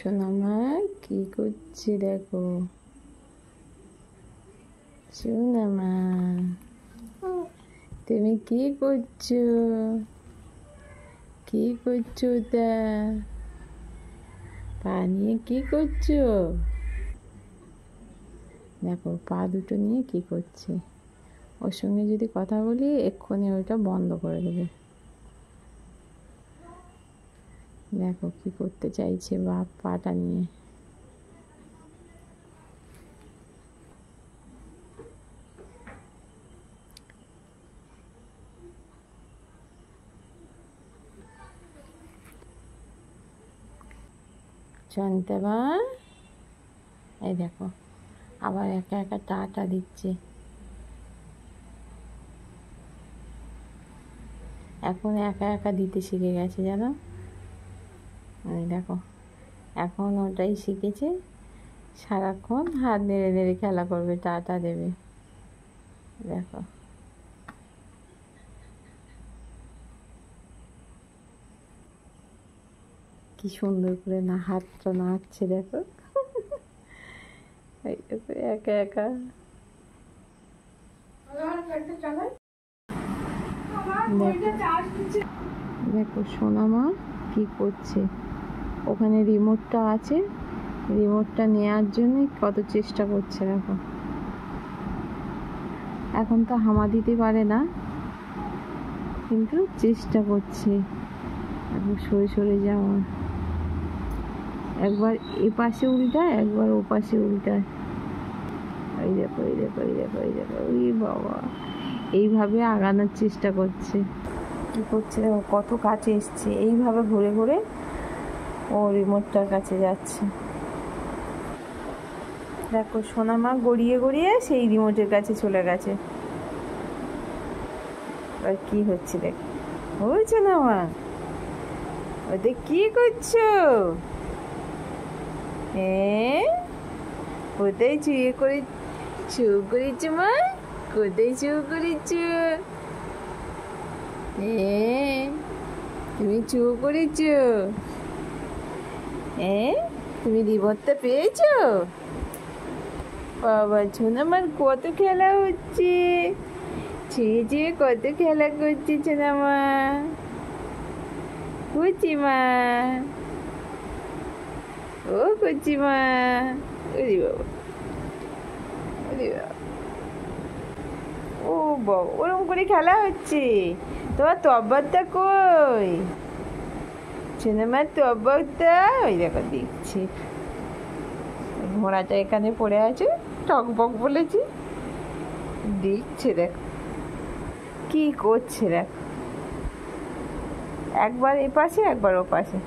সোনামা কি করছে দেখো। সোনামা তুমি কি করছো? কি করছো ওটা? পা নিয়ে কি করছো? দেখো পা দুটো নিয়ে কি করছে। ওর সঙ্গে যদি কথা বলি এক্ষুনি ওইটা বন্ধ করে দেবে। দেখো কি করতে চাইছে বাপ পাটা নিয়ে। শান্তবা এই দেখো আবার একা একা টাটা দিচ্ছে। এখন একা একা দিতে শিখে গেছে জানো। এই দেখো এখন ওটাই শিখেছে, সারাক্ষণ হাত নেড়ে নেড়ে খেলা করবে, টাটা দেবে। দেখো কি সুন্দর করে না হাতটা নাড়ছে দেখো। একা একা দেখো সোনামা কি করছে। ওখানে রিমোটটা আছে, রিমোটটা নেওয়ার জন্য কত চেষ্টা করছে দেখো। এখন তো হামা দিতে পারে না কিন্তু চেষ্টা করছে সরে সরে যাওয়া। একবার এপাশে উল্টায় একবার ওপাশে উল্টায়। ওই দেখো ওই দেখো ওই দেখো ওই দেখো ওই বাবা এইভাবে আগানোর চেষ্টা করছে। কি করছে দেখো কত কাছে এসছে, এইভাবে ঘুরে ঘুরে ও রিমোটটার কাছে যাচ্ছে। দেখো সোনামা গড়িয়ে গড়িয়ে সেই রিমোটের কাছে চলে গেছে। আর কি হচ্ছে দেখো। ও সোনামা ওদের কি করছো? কোথায় চুয়ে করে চু করেছো মা? কোথায় চু করেছো? তুমি চু করেছো? তুমি রিমোটটা পেয়েছো? বাবা সোনামার কত খেলা হচ্ছে, ছুঁয়ে ছুঁয়ে কত খেলা করছে সোনামা। কুচিমা ও কুচিমা। ওরে বাবা ওরে বাবা ও বাবা ওরকম করে খেলা হচ্ছে। তোমার তব্বরটা কই? সোনামার তব্বরটা ওই দেখো দেখছি। ঘোড়াটা এখানে পড়ে আছে, টকবক বলেছি, দেখছে দেখো কি করছে দেখো। একবার এপাশে একবার ওপাশে।